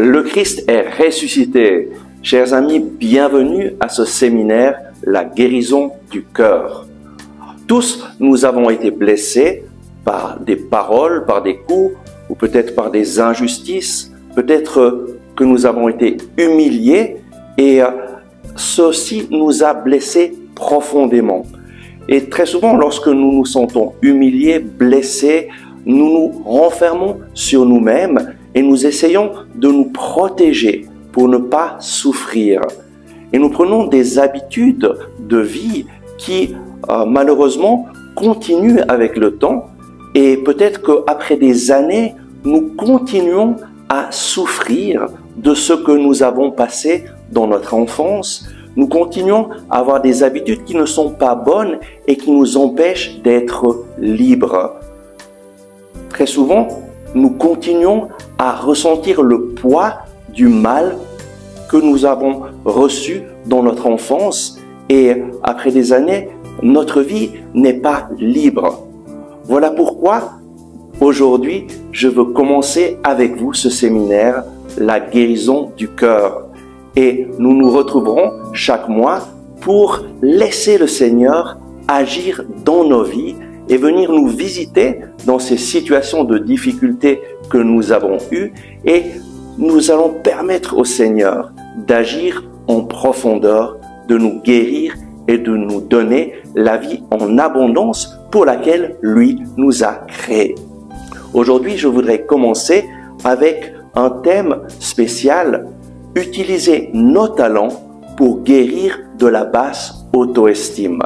Le Christ est ressuscité. Chers amis, bienvenue à ce séminaire, la guérison du cœur. Tous, nous avons été blessés par des paroles, par des coups, ou peut-être par des injustices. Peut-être que nous avons été humiliés et ceci nous a blessés profondément. Et très souvent, lorsque nous nous sentons humiliés, blessés, nous nous renfermons sur nous-mêmes et nous essayons de nous protéger pour ne pas souffrir. Et nous prenons des habitudes de vie qui, malheureusement, continuent avec le temps. Et peut-être qu'après des années, nous continuons à souffrir de ce que nous avons passé dans notre enfance. Nous continuons à avoir des habitudes qui ne sont pas bonnes et qui nous empêchent d'être libres. Très souvent, nous continuons à ressentir le poids du mal que nous avons reçu dans notre enfance et après des années, notre vie n'est pas libre. Voilà pourquoi aujourd'hui, je veux commencer avec vous ce séminaire, la guérison du cœur. Et nous nous retrouverons chaque mois pour laisser le Seigneur agir dans nos vies et venir nous visiter dans ces situations de difficulté que nous avons eues. Et nous allons permettre au Seigneur d'agir en profondeur, de nous guérir et de nous donner la vie en abondance pour laquelle lui nous a créés. Aujourd'hui, je voudrais commencer avec un thème spécial, utiliser nos talents pour guérir de la basse auto-estime.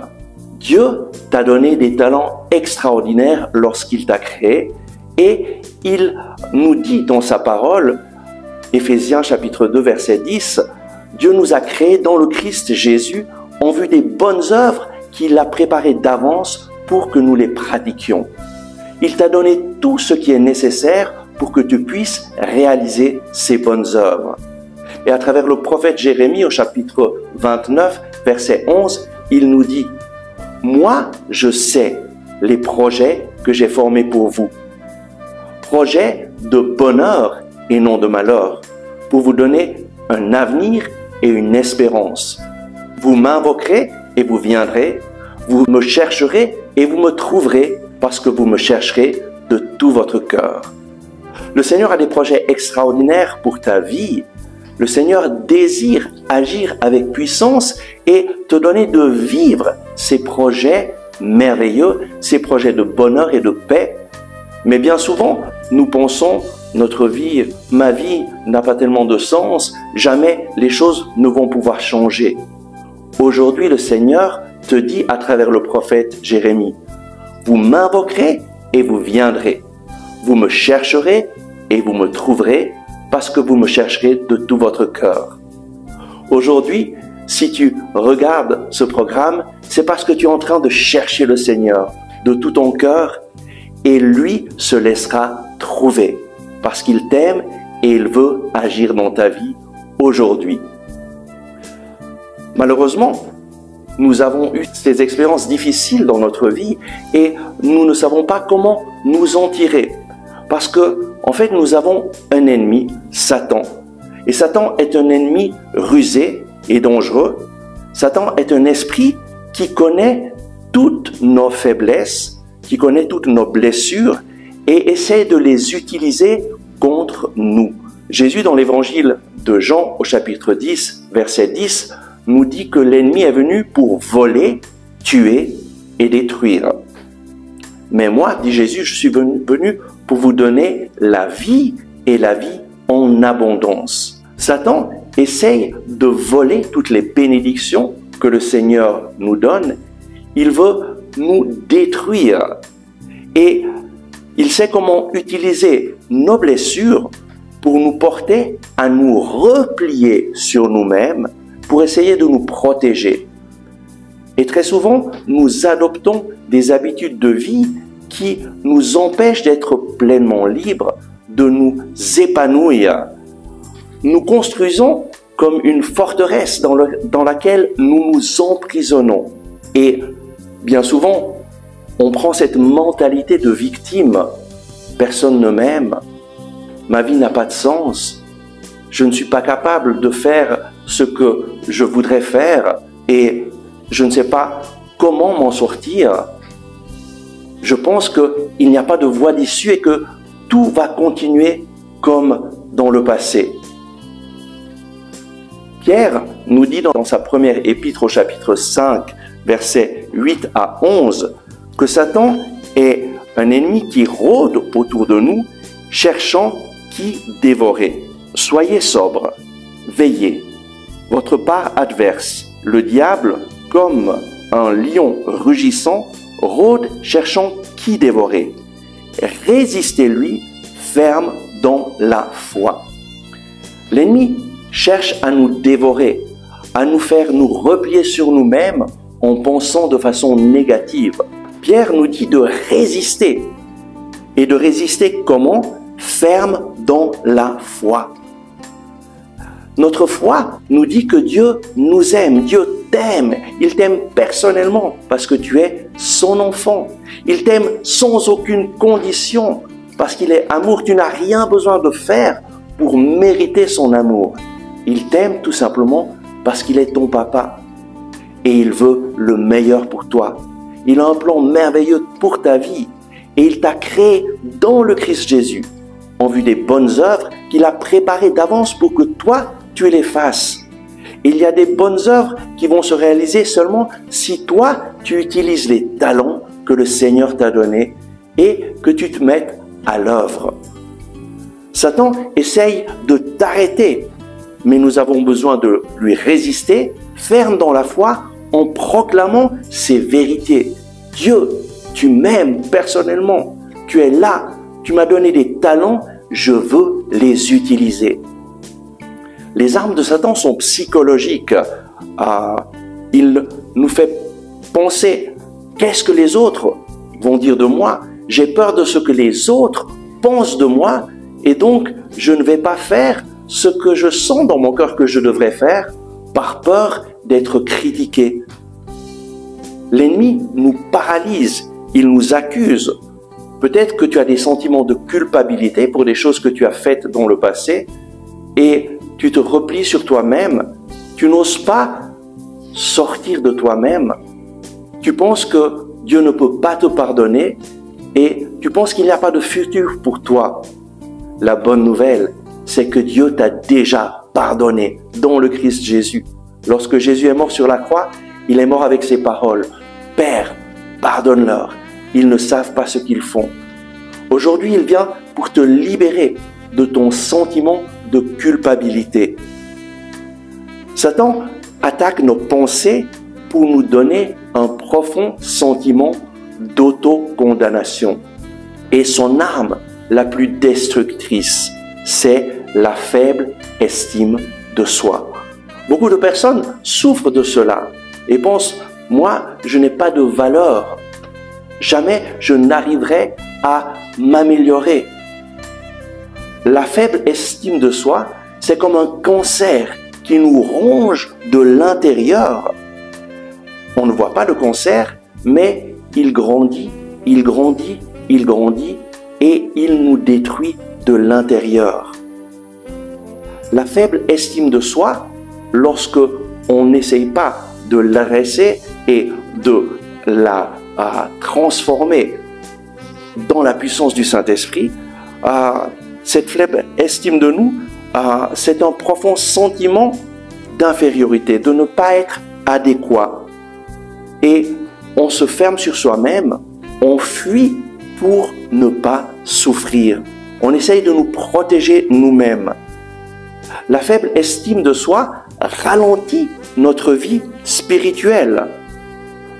Dieu t'a donné des talents extraordinaires lorsqu'il t'a créé et il nous dit dans sa parole, Éphésiens chapitre 2 verset 10, Dieu nous a créés dans le Christ Jésus en vue des bonnes œuvres qu'il a préparées d'avance pour que nous les pratiquions. Il t'a donné tout ce qui est nécessaire pour que tu puisses réaliser ces bonnes œuvres. Et à travers le prophète Jérémie au chapitre 29, verset 11, il nous dit « Moi, je sais les projets que j'ai formés pour vous, projets de bonheur et non de malheur, pour vous donner un avenir et une espérance. Vous m'invoquerez et vous viendrez, vous me chercherez et vous me trouverez, parce que vous me chercherez de tout votre cœur. » Le Seigneur a des projets extraordinaires pour ta vie. Le Seigneur désire agir avec puissance et te donner de vivre ces projets merveilleux, ces projets de bonheur et de paix. Mais bien souvent, nous pensons, notre vie, ma vie n'a pas tellement de sens, jamais les choses ne vont pouvoir changer. Aujourd'hui, le Seigneur te dit à travers le prophète Jérémie, « Vous m'invoquerez et vous viendrez. Vous me chercherez et vous me trouverez, parce que vous me chercherez de tout votre cœur. » Aujourd'hui, si tu regardes ce programme, c'est parce que tu es en train de chercher le Seigneur de tout ton cœur et lui se laissera trouver parce qu'il t'aime et il veut agir dans ta vie aujourd'hui. Malheureusement, nous avons eu ces expériences difficiles dans notre vie et nous ne savons pas comment nous en tirer. Parce que, en fait, nous avons un ennemi, Satan. Et Satan est un ennemi rusé et dangereux. Satan est un esprit qui connaît toutes nos faiblesses, qui connaît toutes nos blessures et essaie de les utiliser contre nous. Jésus, dans l'évangile de Jean, au chapitre 10, verset 10, nous dit que l'ennemi est venu pour voler, tuer et détruire. Mais moi, dit Jésus, je suis venu pour vous donner la vie et la vie en abondance. Satan essaye de voler toutes les bénédictions que le Seigneur nous donne. Il veut nous détruire. Et il sait comment utiliser nos blessures pour nous porter à nous replier sur nous-mêmes, pour essayer de nous protéger. Et très souvent, nous adoptons des habitudes de vie qui nous empêchent d'être pleinement libres, de nous épanouir. Nous construisons comme une forteresse dans laquelle nous nous emprisonnons. Et bien souvent, on prend cette mentalité de victime. Personne ne m'aime, ma vie n'a pas de sens, je ne suis pas capable de faire ce que je voudrais faire et je ne sais pas comment m'en sortir. Je pense qu'il n'y a pas de voie d'issue et que tout va continuer comme dans le passé. Pierre nous dit dans sa première épître au chapitre 5, versets 8 à 11, que Satan est un ennemi qui rôde autour de nous, cherchant qui dévorer. Soyez sobres, veillez. Votre part adverse, le diable, comme un lion rugissant, rôde cherchant qui dévorer. Résistez-lui, ferme dans la foi. L'ennemi cherche à nous dévorer, à nous faire nous replier sur nous-mêmes en pensant de façon négative. Pierre nous dit de résister. Et de résister comment? Ferme dans la foi. Notre foi nous dit que Dieu nous aime, Dieu t'aime, il t'aime personnellement parce que tu es son enfant. Il t'aime sans aucune condition parce qu'il est amour. Tu n'as rien besoin de faire pour mériter son amour. Il t'aime tout simplement parce qu'il est ton papa et il veut le meilleur pour toi. Il a un plan merveilleux pour ta vie et il t'a créé dans le Christ Jésus en vue des bonnes œuvres qu'il a préparées d'avance pour que toi, tu les fasses. Il y a des bonnes œuvres qui vont se réaliser seulement si toi, tu utilises les talents que le Seigneur t'a donnés et que tu te mettes à l'œuvre. Satan essaye de t'arrêter, mais nous avons besoin de lui résister, ferme dans la foi, en proclamant ces vérités. Dieu, tu m'aimes personnellement, tu es là, tu m'as donné des talents, je veux les utiliser. Les armes de Satan sont psychologiques. Il nous fait penser, qu'est-ce que les autres vont dire de moi? J'ai peur de ce que les autres pensent de moi et donc je ne vais pas faire ce que je sens dans mon cœur que je devrais faire par peur d'être critiqué. L'ennemi nous paralyse, il nous accuse. Peut-être que tu as des sentiments de culpabilité pour des choses que tu as faites dans le passé et tu te replies sur toi-même, tu n'oses pas sortir de toi-même. Tu penses que Dieu ne peut pas te pardonner et tu penses qu'il n'y a pas de futur pour toi. La bonne nouvelle, c'est que Dieu t'a déjà pardonné dans le Christ Jésus. Lorsque Jésus est mort sur la croix, il est mort avec ces paroles. « Père, pardonne-leur, ils ne savent pas ce qu'ils font. » Aujourd'hui, il vient pour te libérer de ton sentiment de culpabilité. Satan attaque nos pensées pour nous donner un profond sentiment d'autocondamnation. Et son arme la plus destructrice, c'est la faible estime de soi. Beaucoup de personnes souffrent de cela et pensent « moi, je n'ai pas de valeur. Jamais je n'arriverai à m'améliorer. » La faible estime de soi, c'est comme un cancer qui nous ronge de l'intérieur. On ne voit pas le cancer, mais il grandit, il grandit, il grandit et il nous détruit de l'intérieur. La faible estime de soi, lorsque on n'essaye pas de l'adresser et de la transformer dans la puissance du Saint-Esprit, cette faible estime de nous, c'est un profond sentiment d'infériorité, de ne pas être adéquat. Et on se ferme sur soi-même, on fuit pour ne pas souffrir. On essaye de nous protéger nous-mêmes. La faible estime de soi ralentit notre vie spirituelle.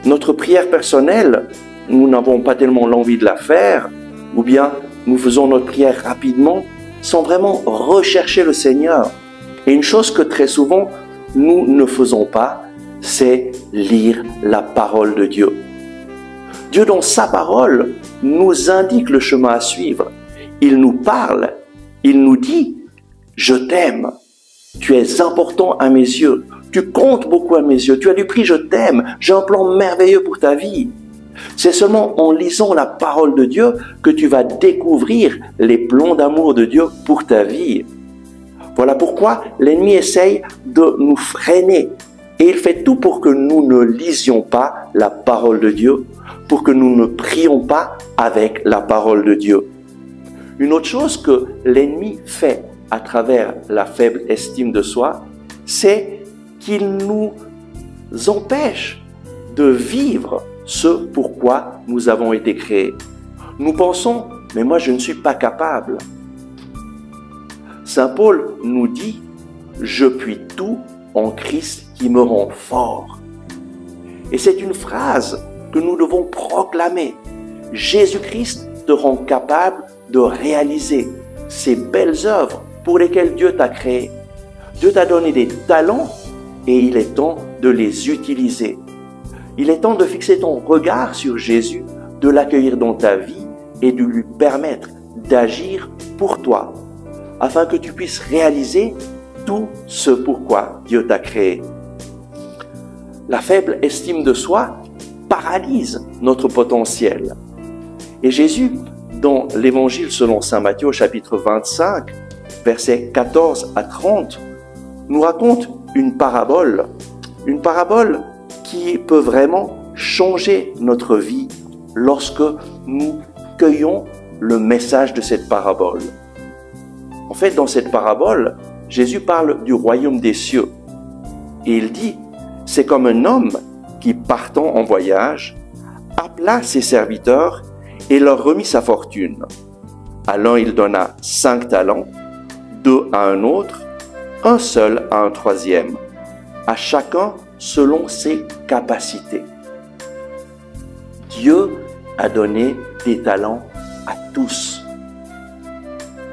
Notre prière personnelle, nous n'avons pas tellement l'envie de la faire, ou bien nous faisons notre prière rapidement sans vraiment rechercher le Seigneur. Et une chose que très souvent nous ne faisons pas, c'est lire la parole de Dieu. Dieu, dans sa parole, nous indique le chemin à suivre. Il nous parle, il nous dit « Je t'aime, tu es important à mes yeux, tu comptes beaucoup à mes yeux, tu as du prix, je t'aime, j'ai un plan merveilleux pour ta vie. » C'est seulement en lisant la parole de Dieu que tu vas découvrir les plans d'amour de Dieu pour ta vie. Voilà pourquoi l'ennemi essaye de nous freiner. Et il fait tout pour que nous ne lisions pas la parole de Dieu, pour que nous ne prions pas avec la parole de Dieu. Une autre chose que l'ennemi fait à travers la faible estime de soi, c'est qu'il nous empêche de vivre ce pourquoi nous avons été créés. Nous pensons, mais moi je ne suis pas capable. Saint Paul nous dit, je puis tout en Christ qui me rend fort. Et c'est une phrase que nous devons proclamer. Jésus-Christ te rend capable de réaliser ces belles œuvres pour lesquelles Dieu t'a créé. Dieu t'a donné des talents et il est temps de les utiliser. Il est temps de fixer ton regard sur Jésus, de l'accueillir dans ta vie et de lui permettre d'agir pour toi, afin que tu puisses réaliser tout ce pourquoi Dieu t'a créé. La faible estime de soi paralyse notre potentiel. Et Jésus, dans l'Évangile selon saint Matthieu, chapitre 25, versets 14 à 30, nous raconte une parabole qui peut vraiment changer notre vie lorsque nous cueillons le message de cette parabole. En fait, dans cette parabole, Jésus parle du royaume des cieux. Et il dit, c'est comme un homme qui, partant en voyage, appela ses serviteurs et leur remit sa fortune. À l'un, il donna 5 talents, 2 à un autre, un seul à un troisième, à chacun selon ses capacités. Dieu a donné des talents à tous.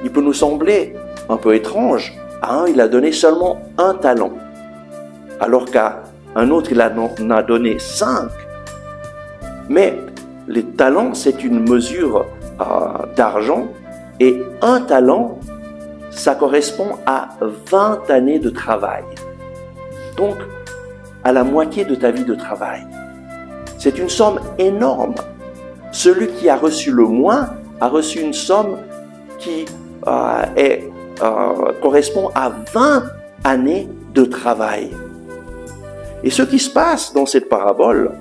Il peut nous sembler un peu étrange. À un, il a donné seulement 1 talent, alors qu'à un autre, il en a donné 5. Mais les talents, c'est une mesure d'argent, et 1 talent, ça correspond à 20 années de travail. Donc, à la moitié de ta vie de travail. C'est une somme énorme. Celui qui a reçu le moins a reçu une somme qui correspond à 20 années de travail. Et ce qui se passe dans cette parabole,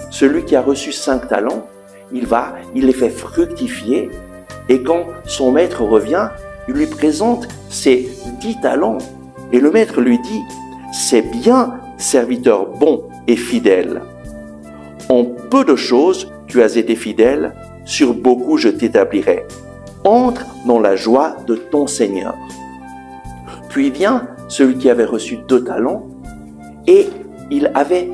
celui qui a reçu 5 talents, il les fait fructifier, et quand son maître revient, il lui présente ses 10 talents. Et le maître lui dit, c'est bien, serviteur bon et fidèle. En peu de choses, tu as été fidèle, sur beaucoup je t'établirai. Entre dans la joie de ton Seigneur. Puis vient celui qui avait reçu 2 talents, et il avait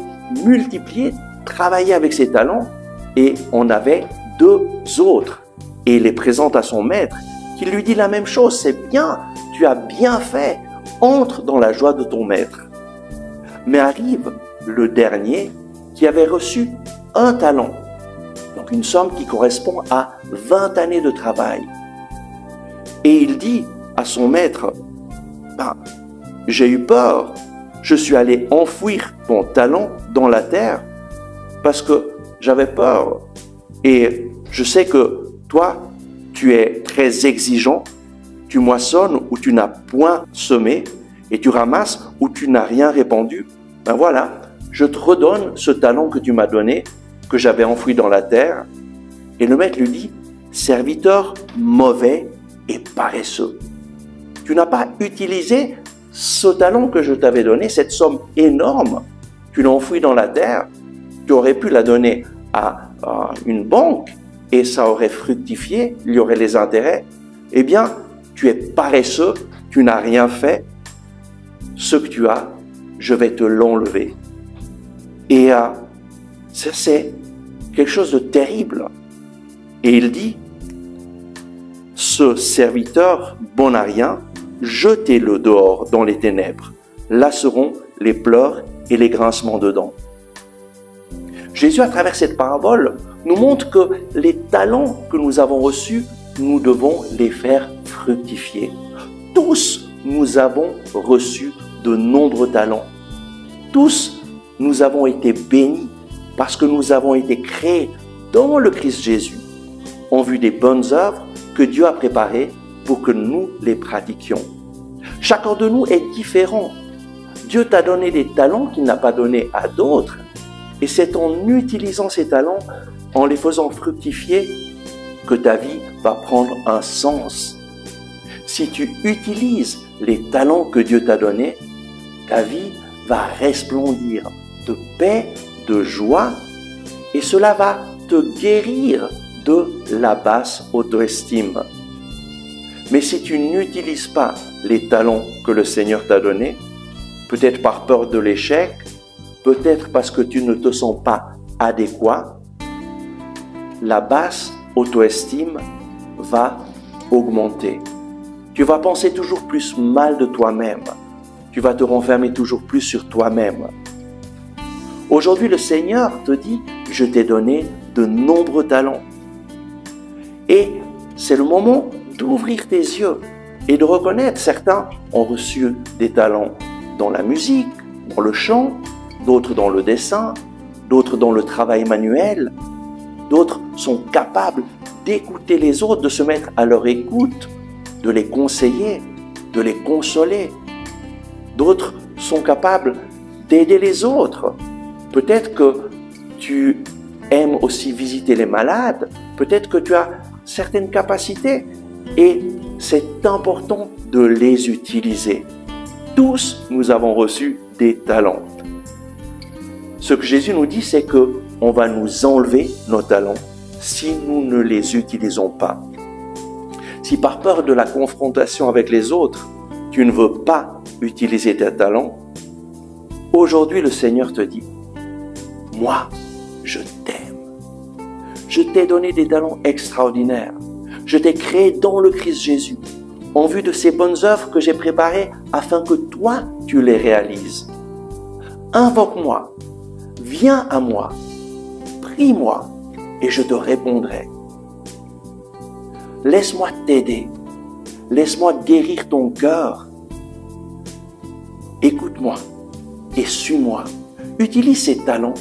multiplié, travaillé avec ses talents, et on avait 2 autres. Et il les présente à son maître, qui lui dit la même chose, c'est bien, tu as bien fait, entre dans la joie de ton maître. Mais arrive le dernier qui avait reçu 1 talent, donc une somme qui correspond à 20 années de travail. Et il dit à son maître, j'ai eu peur, je suis allé enfouir ton talent dans la terre parce que j'avais peur. Et je sais que toi, tu es très exigeant, tu moissonnes où tu n'as point semé et tu ramasses où tu n'as rien répandu. Ben voilà, je te redonne ce talent que tu m'as donné, que j'avais enfoui dans la terre. Et le maître lui dit, serviteur mauvais et paresseux. Tu n'as pas utilisé ce talent que je t'avais donné, cette somme énorme. Tu l'as enfoui dans la terre. Tu aurais pu la donner à une banque et ça aurait fructifié, il y aurait les intérêts. Eh bien, tu es paresseux, tu n'as rien fait. Ce que tu as, je vais te l'enlever. Et ça, c'est quelque chose de terrible. Et il dit, ce serviteur bon à rien, jetez-le dehors dans les ténèbres. Là seront les pleurs et les grincements de dents. Jésus, à travers cette parabole, nous montre que les talents que nous avons reçus, nous devons les faire fructifier. Tous, nous avons reçu de nombreux talents. Tous, nous avons été bénis parce que nous avons été créés dans le Christ Jésus en vue des bonnes œuvres que Dieu a préparées pour que nous les pratiquions. Chacun de nous est différent. Dieu t'a donné des talents qu'il n'a pas donnés à d'autres. Et c'est en utilisant ces talents, en les faisant fructifier, que ta vie va prendre un sens. Si tu utilises les talents que Dieu t'a donnés, ta vie va resplendir de paix, de joie, et cela va te guérir de la basse auto-estime. Mais si tu n'utilises pas les talents que le Seigneur t'a donnés, peut-être par peur de l'échec, peut-être parce que tu ne te sens pas adéquat, la basse auto-estime va augmenter. Tu vas penser toujours plus mal de toi-même. Tu vas te renfermer toujours plus sur toi-même. Aujourd'hui, le Seigneur te dit, je t'ai donné de nombreux talents. Et c'est le moment d'ouvrir tes yeux et de reconnaître, certains ont reçu des talents dans la musique, dans le chant, d'autres dans le dessin, d'autres dans le travail manuel, d'autres sont capables d'écouter les autres, de se mettre à leur écoute, de les conseiller, de les consoler. D'autres sont capables d'aider les autres. Peut-être que tu aimes aussi visiter les malades, peut-être que tu as certaines capacités et c'est important de les utiliser. Tous, nous avons reçu des talents. Ce que Jésus nous dit, c'est qu'on va nous enlever nos talents si nous ne les utilisons pas. Si par peur de la confrontation avec les autres, tu ne veux pas utiliser tes talents, aujourd'hui le Seigneur te dit, moi, je t'aime. Je t'ai donné des talents extraordinaires. Je t'ai créé dans le Christ Jésus, en vue de ces bonnes œuvres que j'ai préparées afin que toi, tu les réalises. Invoque-moi, viens à moi, prie-moi et je te répondrai. Laisse-moi t'aider, laisse-moi guérir ton cœur. Écoute-moi et suis-moi. Utilise ces talents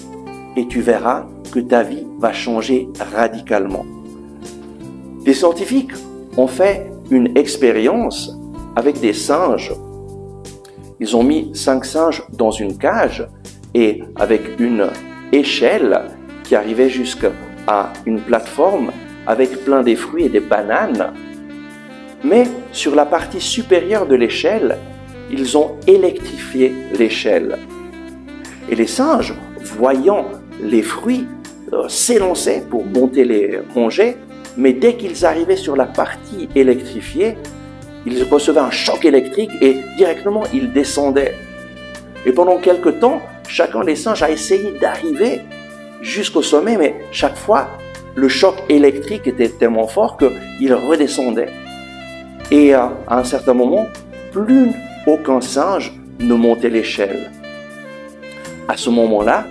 et tu verras que ta vie va changer radicalement. Des scientifiques ont fait une expérience avec des singes. Ils ont mis 5 singes dans une cage et avec une échelle qui arrivait jusqu'à une plateforme avec plein de fruits et des bananes. Mais sur la partie supérieure de l'échelle, ils ont électrifié l'échelle. Et les singes, voyant les fruits, s'élançaient pour monter les manger, mais dès qu'ils arrivaient sur la partie électrifiée, ils recevaient un choc électrique et directement ils descendaient. Et pendant quelque temps, chacun des singes a essayé d'arriver jusqu'au sommet, mais chaque fois, le choc électrique était tellement fort qu'ils redescendaient. Et à un certain moment, plus aucun singe ne montait l'échelle. À ce moment-là,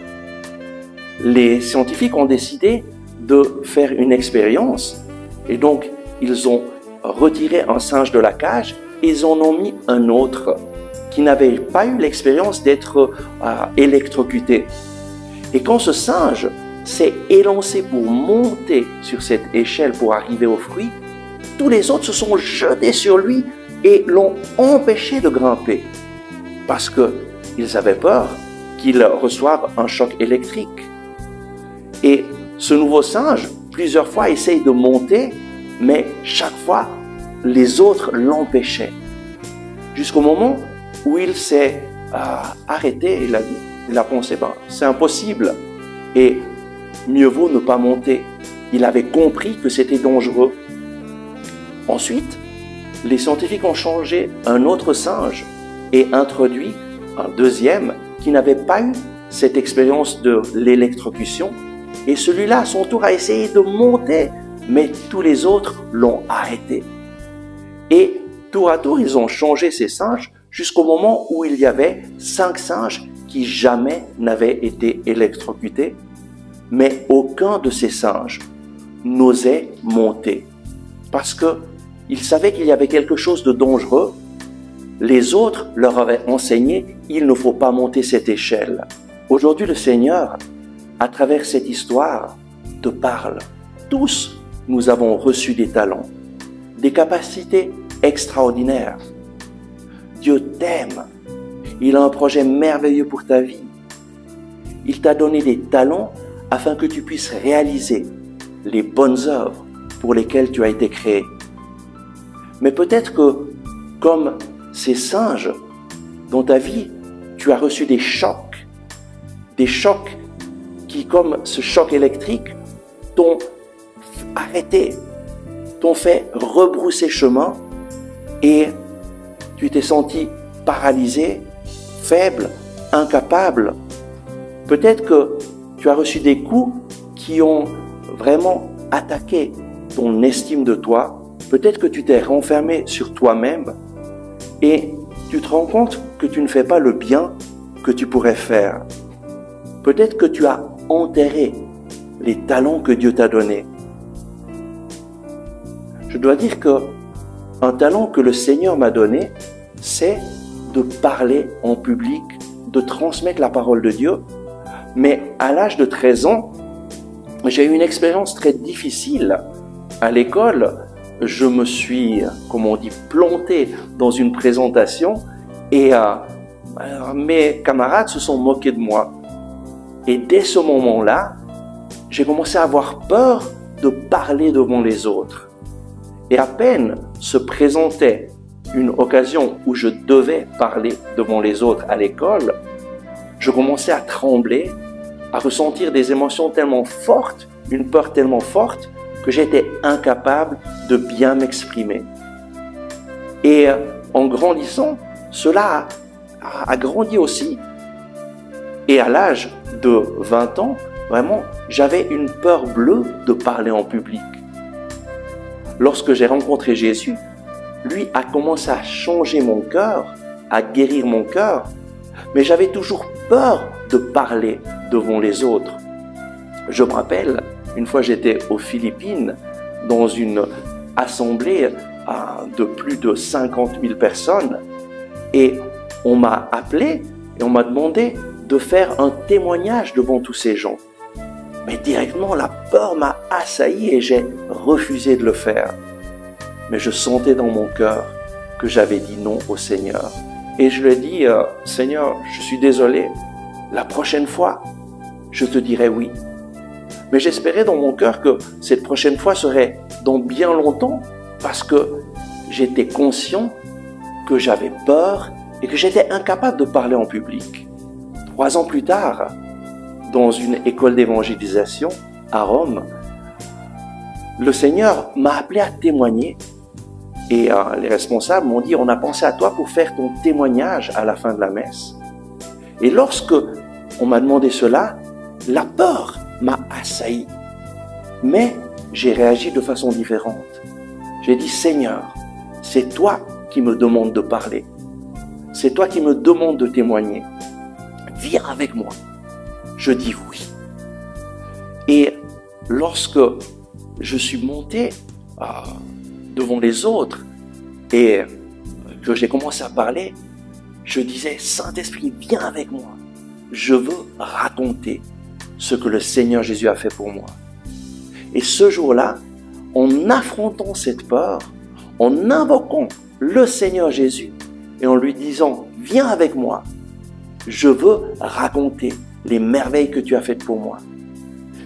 les scientifiques ont décidé de faire une expérience et donc ils ont retiré un singe de la cage et ils en ont mis un autre qui n'avait pas eu l'expérience d'être électrocuté. Et quand ce singe s'est élancé pour monter sur cette échelle pour arriver aux fruits, tous les autres se sont jetés sur lui et l'ont empêché de grimper parce qu'ils avaient peur qu'il reçoive un choc électrique. Et ce nouveau singe, plusieurs fois, essaye de monter, mais chaque fois, les autres l'empêchaient. Jusqu'au moment où il s'est arrêté, il a pensé, c'est impossible, et mieux vaut ne pas monter. Il avait compris que c'était dangereux. Ensuite, les scientifiques ont changé un autre singe et introduit un deuxième qui n'avait pas eu cette expérience de l'électrocution. Et celui-là, à son tour, a essayé de monter, mais tous les autres l'ont arrêté. Et tour à tour, ils ont changé ces singes jusqu'au moment où il y avait 5 singes qui jamais n'avaient été électrocutés, mais aucun de ces singes n'osait monter parce qu'ils savaient qu'il y avait quelque chose de dangereux. Les autres leur avaient enseigné, il ne faut pas monter cette échelle. Aujourd'hui, le Seigneur, à travers cette histoire, te parle. Tous, nous avons reçu des talents, des capacités extraordinaires. Dieu t'aime. Il a un projet merveilleux pour ta vie. Il t'a donné des talents afin que tu puisses réaliser les bonnes œuvres pour lesquelles tu as été créé. Mais peut-être que, comme ces singes, dans ta vie, tu as reçu des chocs qui, comme ce choc électrique, t'ont arrêté, t'ont fait rebrousser chemin et tu t'es senti paralysé, faible, incapable. Peut-être que tu as reçu des coups qui ont vraiment attaqué ton estime de toi. Peut-être que tu t'es renfermé sur toi-même et tu te rends compte que tu ne fais pas le bien que tu pourrais faire. Peut-être que tu as enterré les talents que Dieu t'a donnés. Je dois dire que un talent que le Seigneur m'a donné, c'est de parler en public, de transmettre la parole de Dieu. Mais à l'âge de 13 ans, j'ai eu une expérience très difficile. À l'école, je me suis, comme on dit, planté dans une présentation et mes camarades se sont moqués de moi. Et dès ce moment-là, j'ai commencé à avoir peur de parler devant les autres. Et à peine se présentait une occasion où je devais parler devant les autres à l'école, je commençais à trembler, à ressentir des émotions tellement fortes, une peur tellement forte, que j'étais incapable de bien m'exprimer. Et en grandissant, cela a grandi aussi. Et à l'âge de 20 ans, vraiment, j'avais une peur bleue de parler en public. Lorsque j'ai rencontré Jésus, lui a commencé à changer mon cœur, à guérir mon cœur, mais j'avais toujours peur de parler devant les autres. Je me rappelle, une fois j'étais aux Philippines, dans une assemblée de plus de 50 000 personnes, et on m'a appelé et on m'a demandé de faire un témoignage devant tous ces gens. Mais directement, la peur m'a assailli et j'ai refusé de le faire. Mais je sentais dans mon cœur que j'avais dit non au Seigneur. Et je lui ai dit, Seigneur, je suis désolé, la prochaine fois, je te dirai oui. Mais j'espérais dans mon cœur que cette prochaine fois serait dans bien longtemps parce que j'étais conscient que j'avais peur et que j'étais incapable de parler en public. 3 ans plus tard, dans une école d'évangélisation à Rome, le Seigneur m'a appelé à témoigner et les responsables m'ont dit, on a pensé à toi pour faire ton témoignage à la fin de la messe. Et lorsque on m'a demandé cela, la peur m'a assailli. Mais j'ai réagi de façon différente. J'ai dit, Seigneur, c'est toi qui me demandes de parler. C'est toi qui me demandes de témoigner. Viens avec moi. Je dis oui. Et lorsque je suis monté devant les autres et que j'ai commencé à parler, je disais, Saint-Esprit, viens avec moi. Je veux raconter ce que le Seigneur Jésus a fait pour moi. Et ce jour-là, en affrontant cette peur, en invoquant le Seigneur Jésus et en lui disant, viens avec moi, je veux raconter les merveilles que tu as faites pour moi.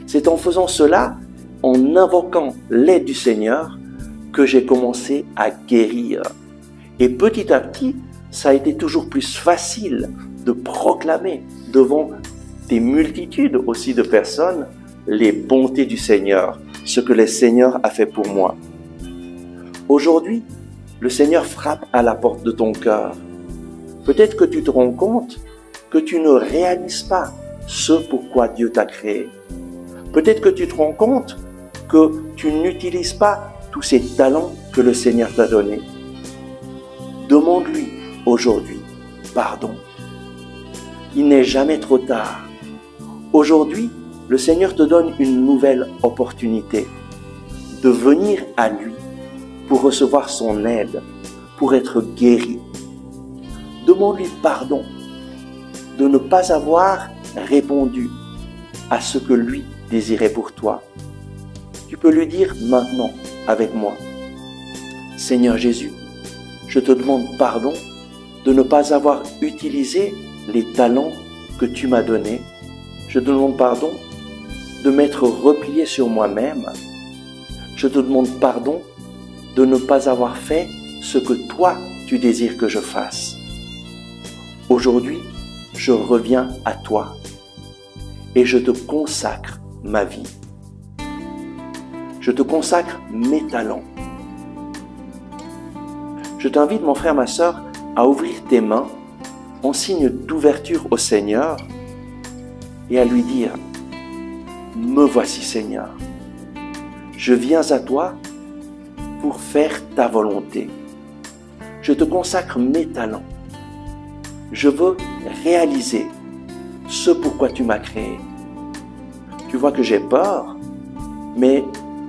C'est en faisant cela, en invoquant l'aide du Seigneur, que j'ai commencé à guérir. Et petit à petit, ça a été toujours plus facile de proclamer devant des multitudes aussi de personnes les bontés du Seigneur, ce que le Seigneur a fait pour moi. Aujourd'hui, le Seigneur frappe à la porte de ton cœur. Peut-être que tu te rends compte que tu ne réalises pas ce pourquoi Dieu t'a créé. Peut-être que tu te rends compte que tu n'utilises pas tous ces talents que le Seigneur t'a donnés. Demande-lui aujourd'hui pardon. Il n'est jamais trop tard. Aujourd'hui, le Seigneur te donne une nouvelle opportunité de venir à lui pour recevoir son aide, pour être guéri. Demande-lui pardon de ne pas avoir répondu à ce que lui désirait pour toi. Tu peux lui dire maintenant avec moi, Seigneur Jésus, je te demande pardon de ne pas avoir utilisé les talents que tu m'as donnés. Je te demande pardon de m'être replié sur moi-même. Je te demande pardon de ne pas avoir fait ce que toi, tu désires que je fasse. Aujourd'hui, je reviens à toi et je te consacre ma vie. Je te consacre mes talents. Je t'invite, mon frère, ma sœur, à ouvrir tes mains en signe d'ouverture au Seigneur et à lui dire « Me voici, Seigneur. Je viens à toi pour faire ta volonté. Je te consacre mes talents. Je veux réaliser ce pourquoi tu m'as créé. Tu vois que j'ai peur, mais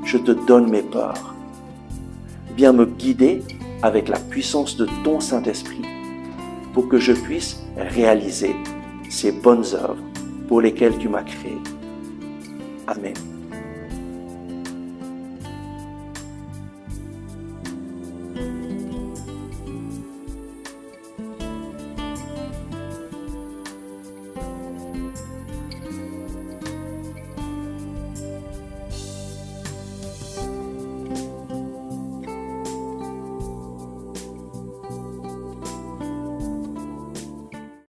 je te donne mes peurs. Viens me guider avec la puissance de ton Saint-Esprit pour que je puisse réaliser ces bonnes œuvres pour lesquelles tu m'as créé. Amen.